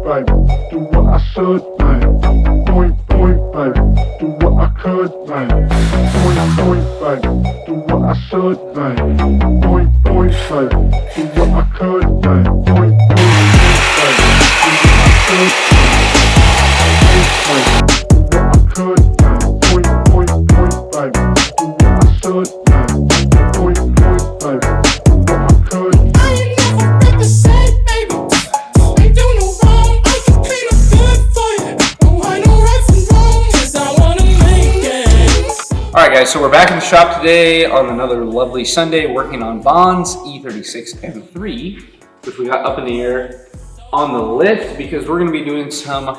baby, do what I should, man. Point, baby, do what I could, man. Point, baby, do what I should, man. Point, baby, do what I could, man. Point, baby, do what I should, man. Do what I could, man. Point, baby, do what I should, man. Point, baby, do what I could. I ain't never break the same, baby. Ain't do no wrong. I can clean up good for you. Don't want no right from wrong, 'cause I wanna make it. Alright guys, so we're back in the shop today on another lovely Sunday working on Vonne's E36 M3, which we got up in the air on the lift because we're going to be doing some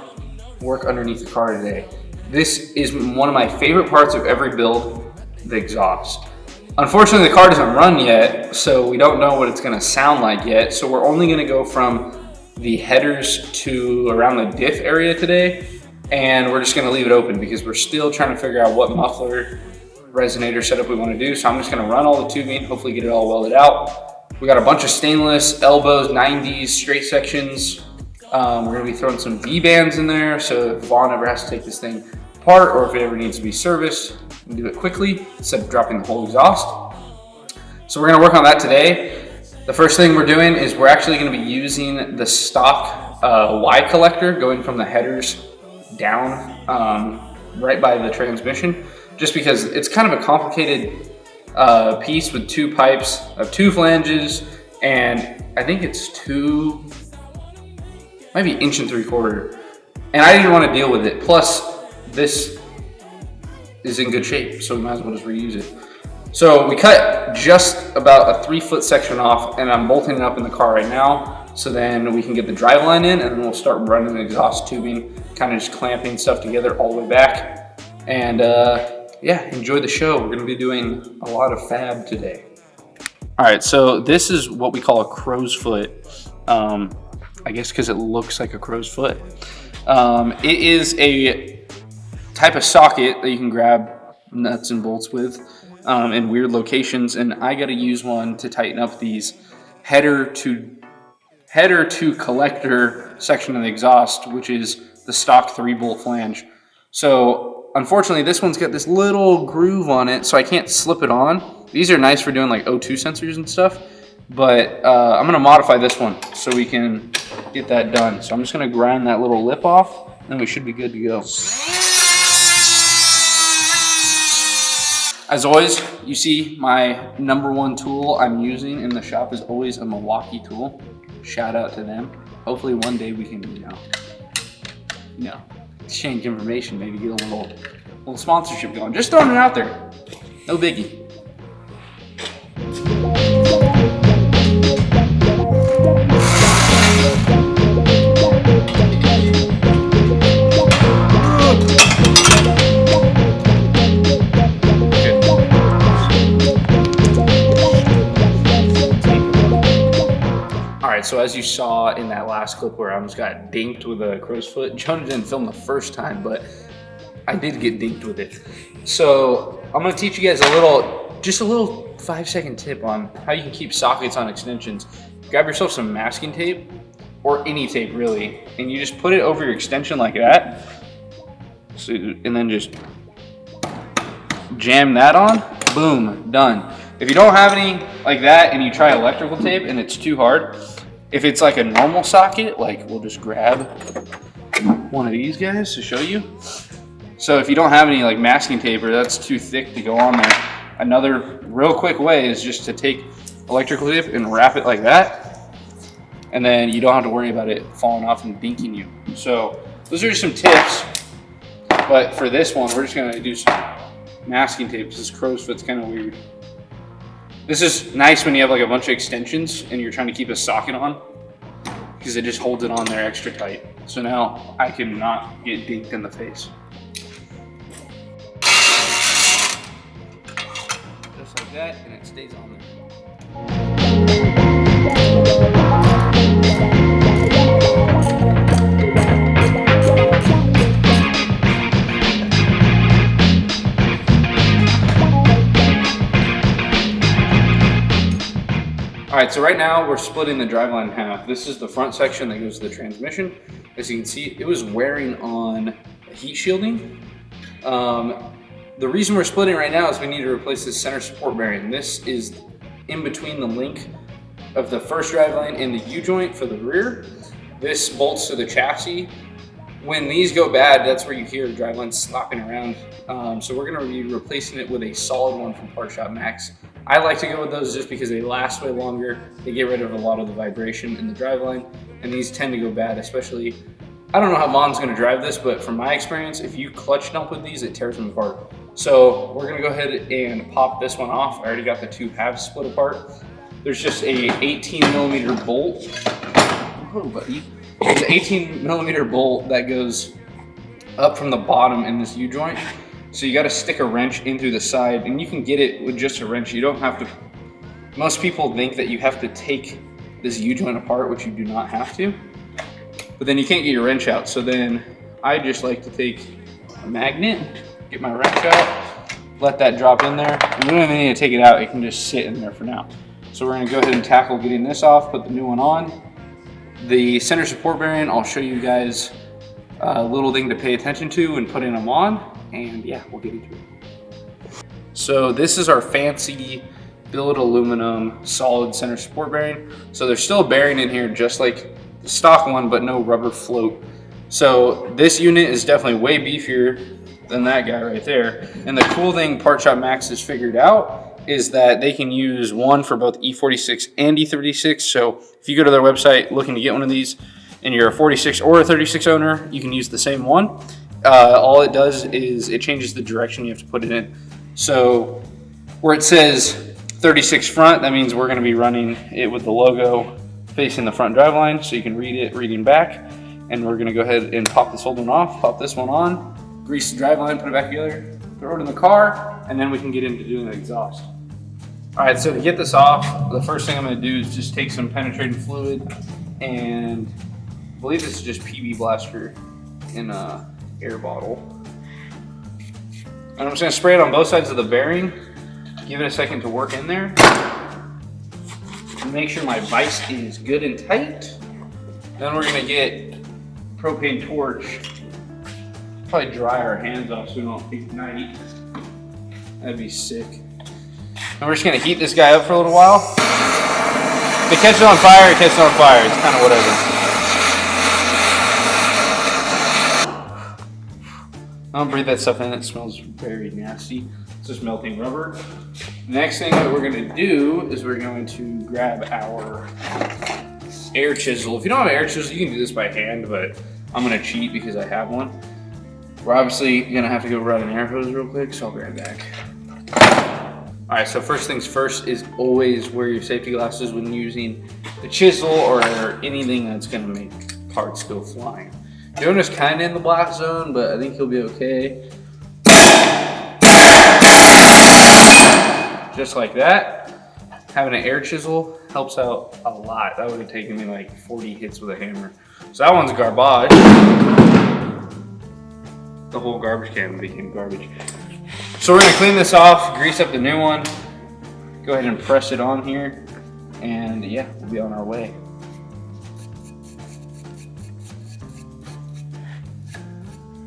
work underneath the car today. This is one of my favorite parts of every build, the exhaust. Unfortunately, the car doesn't run yet, so we don't know what it's going to sound like yet. So we're only going to go from the headers to around the diff area today, and we're just going to leave it open because we're still trying to figure out what muffler resonator setup we want to do. So I'm just going to run all the tubing, hopefully get it all welded out. We got a bunch of stainless elbows, 90s, straight sections. We're going to be throwing some V-bands in there, so if Vonne ever has to take this thing apart or if it ever needs to be serviced, we can do it quickly instead of dropping the whole exhaust. So we're going to work on that today. The first thing we're doing is we're actually going to be using the stock Y collector going from the headers down right by the transmission, just because it's kind of a complicated piece with two pipes of 2 flanges, and I think it's maybe 1 3/4 inch, and I didn't want to deal with it. Plus this is in good shape, so we might as well just reuse it. So we cut just about a 3-foot section off, and I'm bolting it up in the car right now, so then we can get the drive line in, and then we'll start running the exhaust tubing, kind of just clamping stuff together all the way back. And yeah, enjoy the show. We're gonna be doing a lot of fab today. All right, so this is what we call a crow's foot. I guess because it looks like a crow's foot. It is a type of socket that you can grab nuts and bolts with in weird locations, and I gotta use one to tighten up these header to collector section of the exhaust, which is the stock 3-bolt flange. So unfortunately, this one's got this little groove on it, so I can't slip it on. These are nice for doing like O2 sensors and stuff, but I'm gonna modify this one so we can get that done. So I'm just gonna grind that little lip off, and we should be good to go. As always, you see my #1 tool I'm using in the shop is always a Milwaukee tool. Shout out to them. Hopefully one day we can, exchange information, maybe get a little sponsorship going. Just throwing it out there. No biggie. So as you saw in that last clip where I almost got dinked with a crow's foot, Jonah didn't film the first time, but I did get dinked with it. So I'm gonna teach you guys just a little 5-second tip on how you can keep sockets on extensions. Grab yourself some masking tape, or any tape really, and you just put it over your extension like that. So, and then just jam that on, boom, done. If you don't have any like that and you try electrical tape and it's too hard, if it's like a normal socket, like we'll just grab one of these guys to show you. So if you don't have any like masking tape or that's too thick to go on there, another real quick way is just to take electrical tape and wrap it like that. And then you don't have to worry about it falling off and dinking you. So those are just some tips. But for this one, we're just gonna do some masking tape because this crow's foot's kind of weird. This is nice when you have like a bunch of extensions and you're trying to keep a socket on, because it just holds it on there extra tight. So now I can not get dinked in the face. Just like that, and it stays on there. right, so right now we're splitting the driveline in half. This is the front section that goes to the transmission. As you can see, it was wearing on heat shielding. The reason we're splitting right now is we need to replace this center support bearing. This is in between the link of the first driveline and the U-joint for the rear. This bolts to the chassis. When these go bad, that's where you hear the driveline slapping around. So we're gonna be replacing it with a solid one from Part Shop Max. I like to go with those just because they last way longer. They get rid of a lot of the vibration in the driveline, and these tend to go bad, especially, I don't know how Vonne's gonna drive this, but from my experience, if you clutch dump with these, it tears them apart. So we're gonna go ahead and pop this one off. I already got the two halves split apart. There's just a 18mm bolt. Oh, buddy. There's an 18mm bolt that goes up from the bottom in this U-joint. So you gotta stick a wrench in through the side, and you can get it with just a wrench. You don't have to, most people think that you have to take this U-joint apart, which you do not have to. But then you can't get your wrench out. So then I just like to take a magnet, get my wrench out, let that drop in there. And we don't even need to take it out, it can just sit in there for now. So we're gonna go ahead and tackle getting this off, put the new one on. The center support bearing, I'll show you guys a little thing to pay attention to and putting them on. And yeah, we'll get into it. So this is our fancy billet aluminum solid center support bearing. So there's still a bearing in here just like the stock one, but no rubber float. So this unit is definitely way beefier than that guy right there. And the cool thing Part Shop Max has figured out is that they can use one for both E46 and E36. So if you go to their website looking to get one of these and you're a 46 or a 36 owner, you can use the same one. All it does is it changes the direction you have to put it in. So where it says 36 front, that means we're gonna be running it with the logo facing the front driveline so you can read it reading back. And we're gonna go ahead and pop this old one off, pop this one on, grease the driveline, put it back together, throw it in the car, and then we can get into doing the exhaust. All right, so to get this off, the first thing I'm gonna do is just take some penetrating fluid, and I believe this is just PB Blaster in a air bottle. And I'm just gonna spray it on both sides of the bearing, give it a second to work in there. Make sure my vise is good and tight. Then we're gonna get propane torch. Probably dry our hands off so we don't ignite. That'd be sick. And we're just gonna heat this guy up for a little while. If it catches on fire, it catches on fire. It's kind of whatever. Don't breathe that stuff in, it smells very nasty. It's just melting rubber. The next thing that we're gonna do is we're going to grab our air chisel. If you don't have an air chisel, you can do this by hand, but I'm gonna cheat because I have one. We're obviously gonna have to go run an air hose real quick, so I'll be right back. All right, so first things first is always wear your safety glasses when using the chisel or anything that's gonna make parts go flying. Jonah's kind of in the black zone, but I think he'll be okay. Just like that. Having an air chisel helps out a lot. That would have taken me like 40 hits with a hammer. So that one's garbage. The whole garbage can became garbage. So we're gonna clean this off, grease up the new one, go ahead and press it on here, and yeah, we'll be on our way.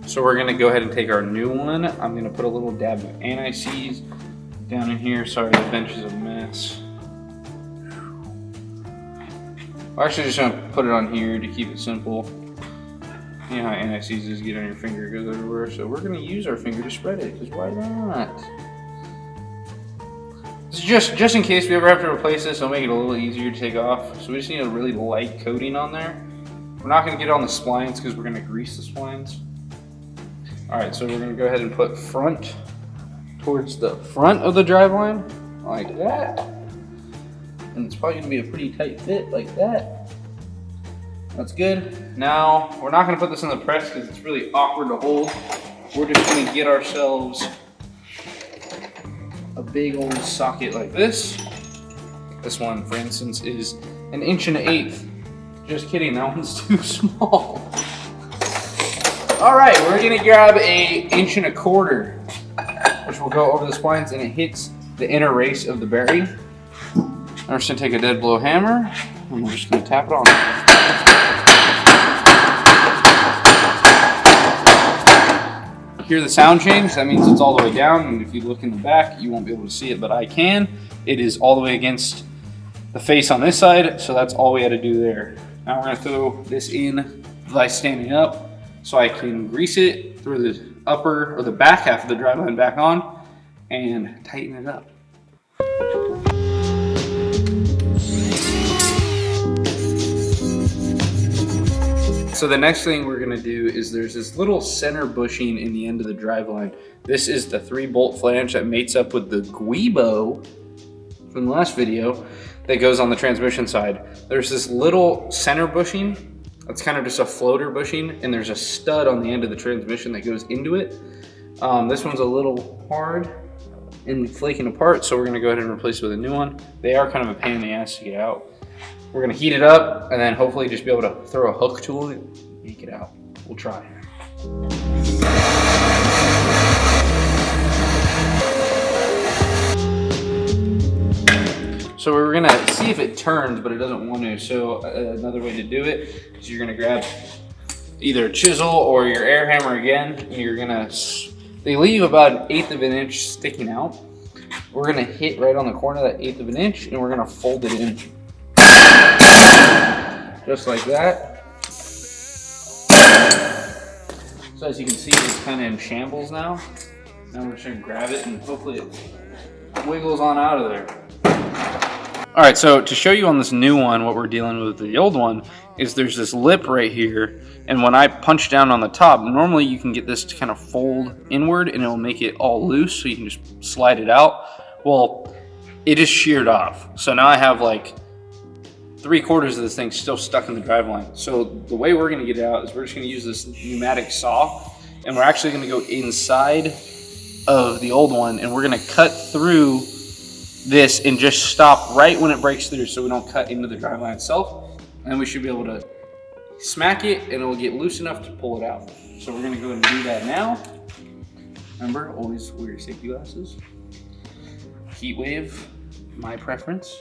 So we're gonna go ahead and take our new one. I'm gonna put a little dab of anti-seize down in here. Sorry, the bench is a mess. I'm actually just gonna put it on here to keep it simple. You know how anti-seizes get on your finger, it goes everywhere. So we're gonna use our finger to spread it, because why not? This is just in case we ever have to replace this, it'll make it a little easier to take off. So we just need a really light coating on there. We're not gonna get on the splines because we're gonna grease the splines. All right, so we're gonna go ahead and put front towards the front of the driveline, like that. And it's probably gonna be a pretty tight fit, like that. That's good. Now, we're not gonna put this in the press because it's really awkward to hold. We're just gonna get ourselves a big old socket like this. This one, for instance, is 1 1/8. Just kidding, that one's too small. All right, we're gonna grab a 1 1/4, which will go over the splines and it hits the inner race of the bearing. All we're just gonna take a dead blow hammer and we're just gonna tap it on. Hear the sound change? That means it's all the way down, and if you look in the back, you won't be able to see it, but I can. It is all the way against the face on this side, so that's all we had to do there. Now we're gonna throw this in by standing up so I can grease it, throw the upper or the back half of the driveline back on, and tighten it up. So the next thing we're gonna do is there's this little center bushing in the end of the driveline. This is the 3-bolt flange that mates up with the Guibo from the last video that goes on the transmission side. There's this little center bushing that's kind of just a floater bushing, and there's a stud on the end of the transmission that goes into it. This one's a little hard and flaking apart, so we're gonna go ahead and replace it with a new one. They are kind of a pain in the ass to get out. We're gonna heat it up and then hopefully just be able to throw a hook tool and yank it out. We'll try. So we're gonna see if it turns, but it doesn't want to. So another way to do it is you're gonna grab either a chisel or your air hammer again, and you're gonna, they leave about 1/8 of an inch sticking out. We're gonna hit right on the corner of that 1/8 of an inch, and we're gonna fold it in. Just like that. So as you can see, it's kind of in shambles now. Now we're just gonna grab it and hopefully it wiggles on out of there. All right, so to show you on this new one, what we're dealing with the old one is there's this lip right here. And when I punch down on the top, normally you can get this to kind of fold inward and it'll make it all loose so you can just slide it out. Well, it is sheared off. So now I have like 3/4 of this thing still stuck in the driveline. So the way we're gonna get it out is we're just gonna use this pneumatic saw, and we're actually gonna go inside of the old one, and we're gonna cut through this and just stop right when it breaks through so we don't cut into the driveline itself. And we should be able to smack it and it will get loose enough to pull it out. So we're gonna go ahead and do that now. Remember, always wear your safety glasses. Heat wave, my preference.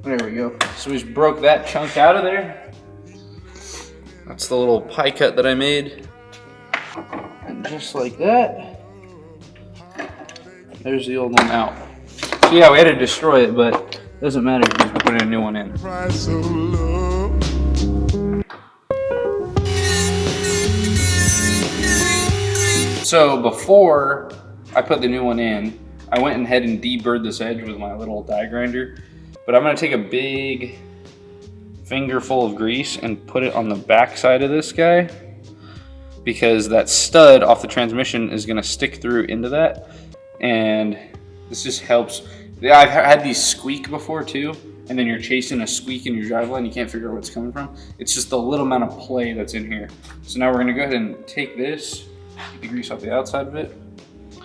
There we go. So we just broke that chunk out of there. That's the little pie cut that I made. And just like that, there's the old one out. So yeah, we had to destroy it, but it doesn't matter because we're putting a new one in. So before I put the new one in, I went ahead and deburred this edge with my little die grinder. But I'm gonna take a big finger full of grease and put it on the back side of this guy, because that stud off the transmission is gonna stick through into that. And this just helps. Yeah, I've had these squeak before too, and then you're chasing a squeak in your driveline, you can't figure out where it's coming from. It's just the little amount of play that's in here. So now we're gonna go ahead and take this, get the grease off the outside of it.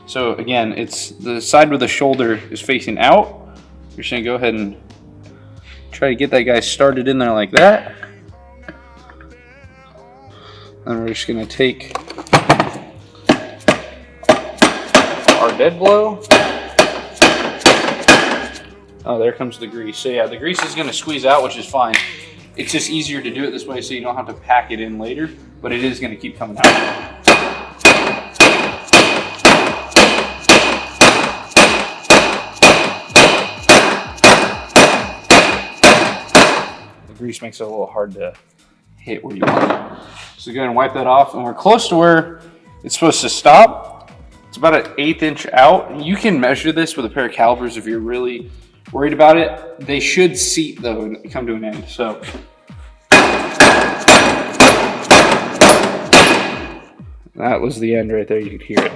So again, it's the side where the shoulder is facing out. You're just gonna go ahead and try to get that guy started in there like that. And we're just gonna take our dead blow. Oh, there comes the grease. So yeah, the grease is gonna squeeze out, which is fine. It's just easier to do it this way so you don't have to pack it in later, but it is gonna keep coming out. Grease makes it a little hard to hit where you want it. So go ahead and wipe that off, and we're close to where it's supposed to stop. It's about an 1/8 inch out. You can measure this with a pair of calipers if you're really worried about it. They should seat though and come to an end. So that was the end right there, you could hear it.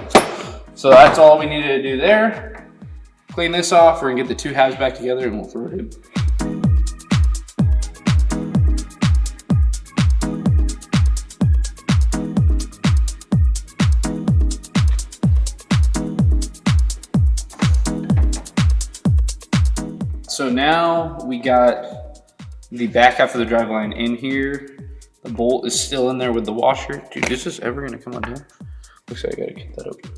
So that's all we needed to do there. Clean this off, we're gonna get the two halves back together and we'll throw it in. so now we got the back half of the driveline in here. The bolt is still in there with the washer. Dude, is this ever gonna come undone? Looks like I gotta get that open.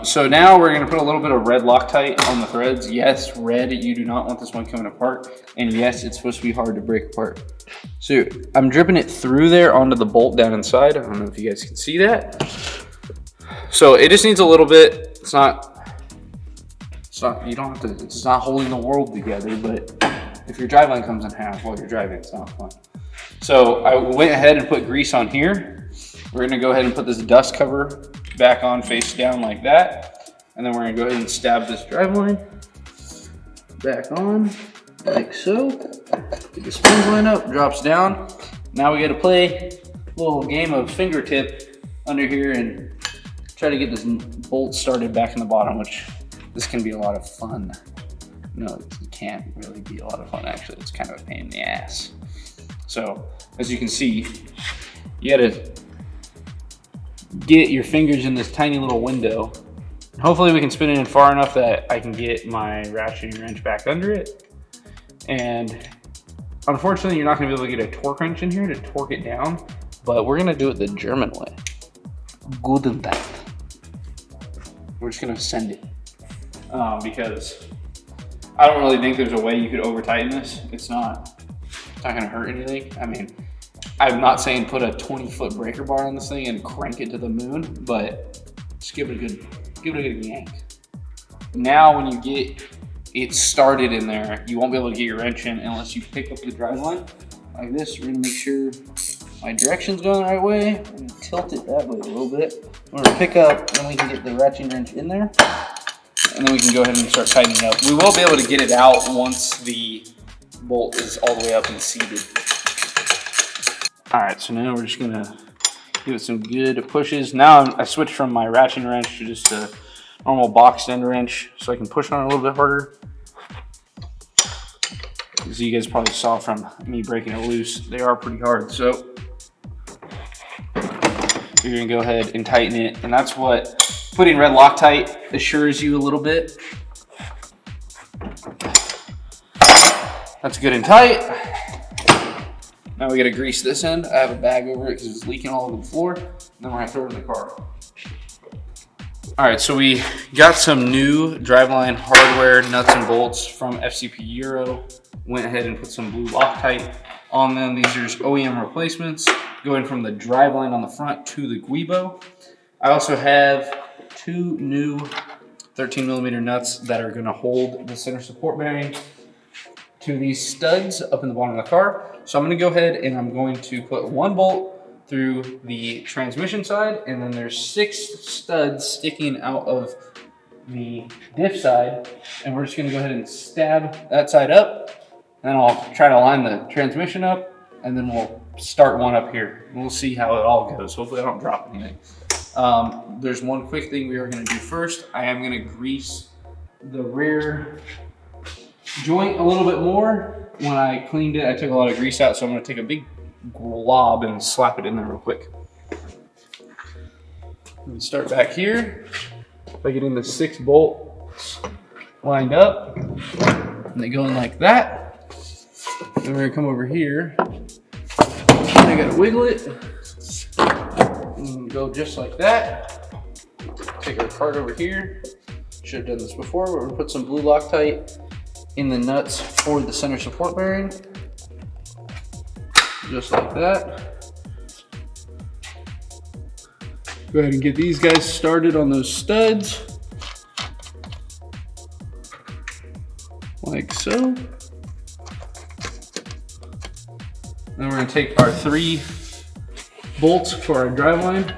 So now we're gonna put a little bit of red Loctite on the threads. Yes, red, you do not want this one coming apart. And yes, it's supposed to be hard to break apart. So I'm dripping it through there onto the bolt down inside. I don't know if you guys can see that. So it just needs a little bit. It's not, you don't have to, it's not holding the world together, but if your driveline comes in half while you're driving, it's not fun. So I went ahead and put grease on here. We're gonna go ahead and put this dust cover back on face down like that. And then we're gonna go ahead and stab this driveline back on, like so. Get the springs line up, drops down. Now we gotta play a little game of fingertip under here and try to get this bolt started back in the bottom, which this can be a lot of fun. No, it can't really be a lot of fun, actually. It's kind of a pain in the ass. So, as you can see, you gotta get your fingers in this tiny little window. Hopefully we can spin it in far enough that I can get my ratcheting wrench back under it. And unfortunately, you're not gonna be able to get a torque wrench in here to torque it down, but we're gonna do it the German way. Guten Tag. We're just gonna send it. Because I don't really think there's a way you could over tighten this. It's not gonna hurt anything. I mean, I'm not saying put a 20-foot breaker bar on this thing and crank it to the moon, but just give it a good yank. Now when you get it started in there, you won't be able to get your wrench in unless you pick up the driveline like this. We're gonna make sure my direction's going the right way. I'm gonna tilt it that way a little bit. We're gonna pick up, then we can get the ratcheting wrench in there, and then we can go ahead and start tightening up. We will be able to get it out once the bolt is all the way up and seated. All right, so now we're just gonna give it some good pushes. Now I switched from my ratcheting wrench to just a normal boxed end wrench, so I can push on it a little bit harder. As you guys probably saw from me breaking it loose, they are pretty hard. So you're gonna go ahead and tighten it, and that's what putting red Loctite assures you a little bit. That's good and tight. Now we gotta grease this end. I have a bag over it because it's leaking all over the floor. And then we're gonna throw it in the car. All right, so we got some new driveline hardware, nuts and bolts from FCP Euro. Went ahead and put some blue Loctite on them. These are OEM replacements going from the driveline on the front to the guibo. I also have two new 13mm nuts that are gonna hold the center support bearing to these studs up in the bottom of the car. So I'm gonna go ahead and I'm going to put one bolt through the transmission side, and then there's 6 studs sticking out of the diff side, and we're just gonna go ahead and stab that side up, and then I'll try to line the transmission up, and then we'll start one up here. We'll see how it all goes. Hopefully I don't drop anything. There's one quick thing we are gonna do first. I am gonna grease the rear joint a little bit more. When I cleaned it, I took a lot of grease out, so I'm gonna take a big glob and slap it in there real quick. Let me start back here by getting the 6 bolts lined up, and they go in like that. Then we're gonna come over here. I gotta wiggle it and go just like that. Take our cart over here. Should have done this before, but we're gonna put some blue Loctite in the nuts for the center support bearing. Just like that. Go ahead and get these guys started on those studs. Like so. Then we're gonna take our 3 bolts for our driveline.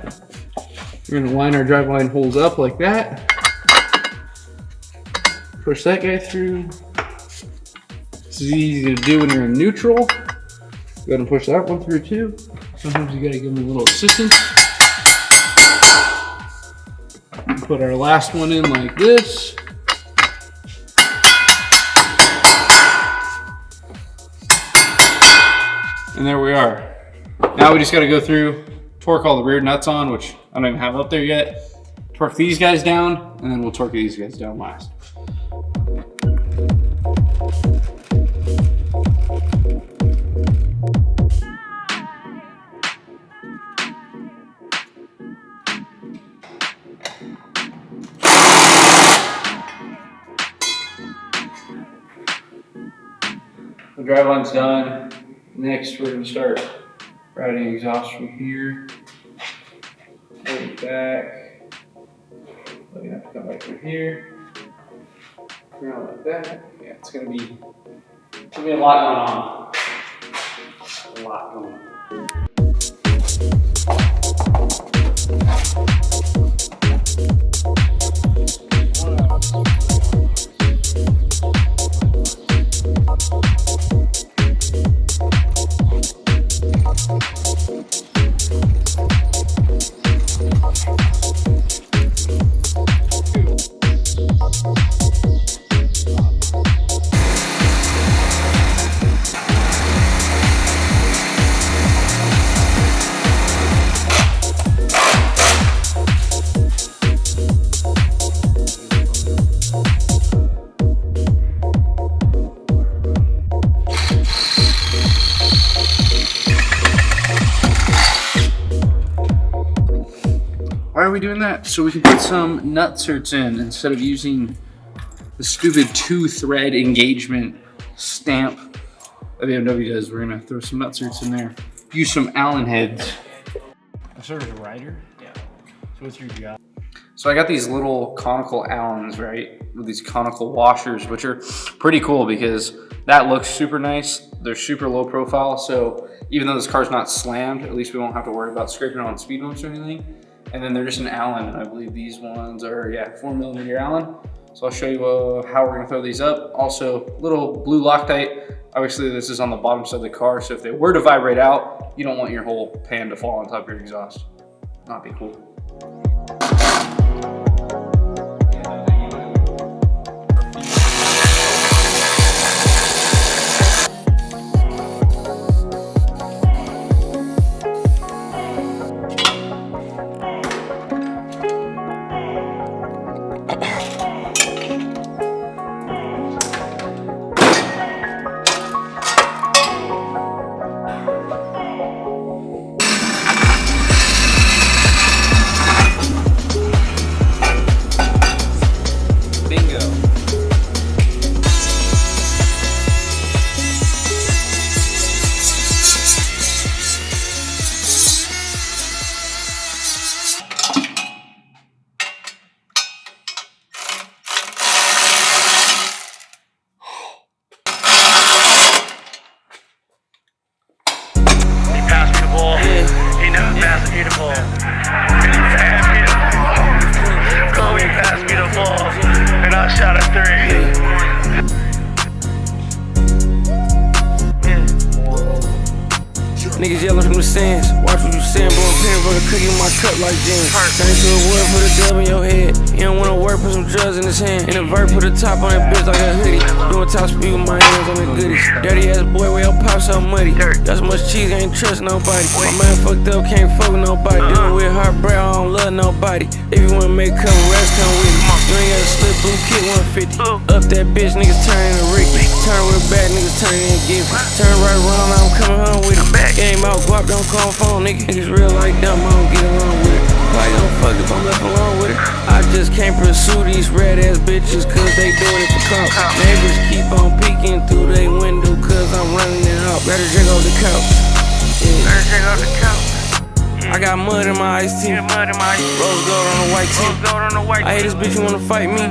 We're gonna line our driveline holes up like that. Push that guy through. This is easy to do when you're in neutral. Go ahead and push that one through too. Sometimes you gotta give them a little assistance. Put our last one in like this. And there we are. Now we just gotta go through, torque all the rear nuts on, which I don't even have up there yet. Torque these guys down, and then we'll torque these guys down last. The driveline's done. Next, we're going to start routing exhaust from here. Pull it back. We're going to have to come back through here. Around like that. Yeah, it's going to be a lot going on. A lot going on. Why are we doing that? So we can put some nut certs in instead of using the stupid 2-thread engagement stamp that BMW does. We're gonna throw some nut certs in there. Use some Allen heads. I started a rider? Yeah. So what's your job? So I got these little conical Allens, right? With these conical washers, which are pretty cool because that looks super nice. They're super low profile. So even though this car's not slammed, at least we won't have to worry about scraping on speed bumps or anything. And then they're just an Allen, and I believe these ones are, 4mm Allen. So I'll show you how we're gonna throw these up. Also, little blue Loctite. Obviously this is on the bottom side of the car, so if they were to vibrate out, you don't want your whole pan to fall on top of your exhaust. Not be cool. Niggas yelling from the stands. Watch what you saying, blowing peanut butter cookie in my cup like Jim. Turn to a wood, put a dub in your head. He don't wanna work, put some drugs in his hand. In a vert, put a top on that bitch like a hoodie. Doing top speed with my hands on the goodies. Dirty ass boy, where your pop so muddy. Got so much cheese, I ain't trust nobody. My man fucked up, can't fuck with nobody. Dealing with heartbreak, I don't love nobody. If you wanna make a couple rest, come with me. You ain't gotta slip blue kit 150. Up that bitch, niggas turn into Ricky. Turn with back, niggas turn in give. Turn right around, now I'm coming home with it. Game out, guap, don't call phone, nigga. Niggas real like dumb, I don't get along with it. Why don't fuck if I'm left alone with it? I just can't pursue these red ass bitches cause they doing it for clout. Neighbors keep on peeking through they window cause I'm running it out. Better drink off the couch. Yeah. Better drink off the couch. I got mud in my iced tea. Rose gold on the white tee. I hate this bitch, you wanna fight me?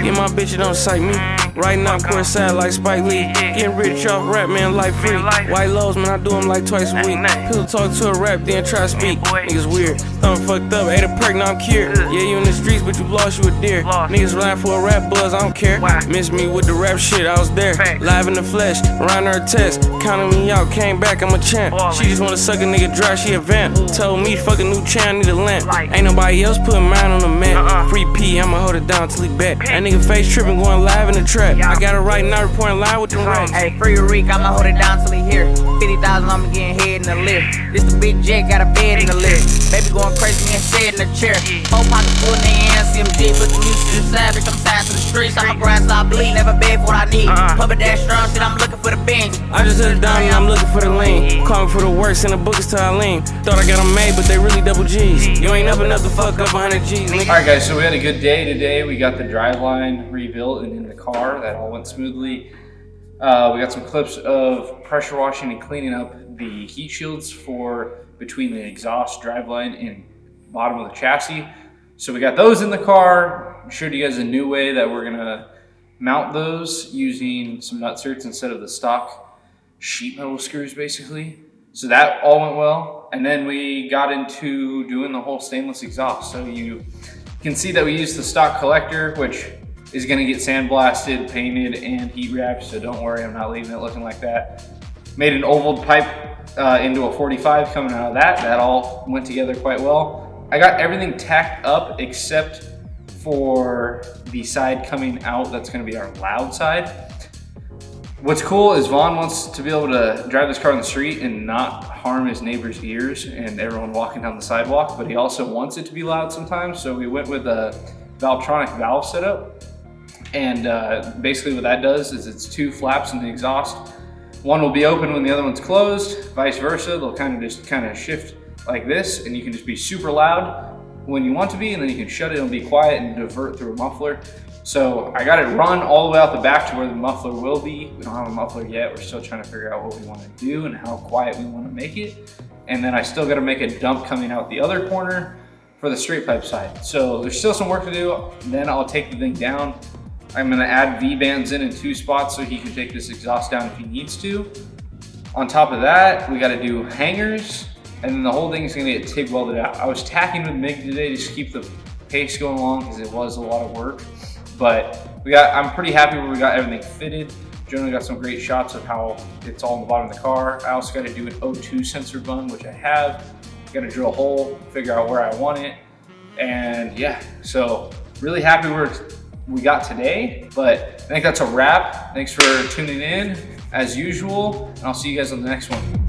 Get my bitch, you don't sight me. Right now, I'm courtside like Spike Lee. Getting rich off rap, man, life free. White lows, man, I do them like twice a week. People talk to a rap, then try to speak. Niggas weird. Thumb fucked up, ate a perk, now I'm cured. Yeah, you in the streets, but you lost, you a deer. Niggas relying for a rap buzz, I don't care. Miss me with the rap shit, I was there. Live in the flesh, around her test. Counting me out, came back, I'm a champ. She just wanna suck a nigga dry, she a vamp. Told with me, fuck a new chain, I need a lamp. Ain't nobody else putting mine on the map. Free P, I'ma hold it down till he back. That nigga face tripping, going live in the trap. I got it right now, reporting live with them racks. Hey, free Reek, I'ma hold it down till he here. 50,000, I'ma getting head in the lift. This the big jet, got a bed in the lift. Baby going crazy and shit in the chair. 4 pockets full in the hand, CMG, but the music is savage. I'm tired to the streets, I'm a grind, so I bleed. Never beg for what I need. Puppet that strong shit, I'm looking for the bench. I just hit a dime and I'm looking for the lean. Call me for the works and the book is to Eileen. Thought I got them made, but they really double G's. You ain't up enough to fuck up 100 G's. Alright guys, so we had a good day today. We got the driveline rebuilt and in the car. That all went smoothly. We got some clips of pressure washing and cleaning up the heat shields for between the exhaust, driveline, and bottom of the chassis. So we got those in the car. Showed you guys a new way that we're gonna mount those using some nutserts instead of the stock sheet metal screws basically. So that all went well. And then we got into doing the whole stainless exhaust. So you can see that we used the stock collector, which is gonna get sandblasted, painted, and heat wrapped. So don't worry, I'm not leaving it looking like that. Made an oval pipe into a 45 coming out of that. That all went together quite well. I got everything tacked up except for the side coming out. That's gonna be our loud side. What's cool is Vonne wants to be able to drive this car on the street and not harm his neighbor's ears and everyone walking down the sidewalk, but he also wants it to be loud sometimes. So we went with a Valvetronic valve setup. And basically what that does is it's 2 flaps in the exhaust. One will be open when the other one's closed, vice versa. They'll kind of shift like this, and you can just be super loud when you want to be, and then you can shut it and be quiet and divert through a muffler. So I got it run all the way out the back to where the muffler will be. We don't have a muffler yet. We're still trying to figure out what we want to do and how quiet we want to make it. And then I still got to make a dump coming out the other corner for the straight pipe side. So there's still some work to do. Then I'll take the thing down. I'm gonna add V-bands in 2 spots so he can take this exhaust down if he needs to. On top of that, we gotta do hangers, and then the whole thing is gonna get TIG welded out. I was tacking with MIG today just to keep the pace going along because it was a lot of work. But I'm pretty happy where we got everything fitted. Jonah got some great shots of how it's all in the bottom of the car. I also gotta do an O2 sensor bung, which I have. Gotta drill a hole, figure out where I want it. And yeah, so really happy where we got today, but I think that's a wrap. Thanks for tuning in as usual, and I'll see you guys on the next one.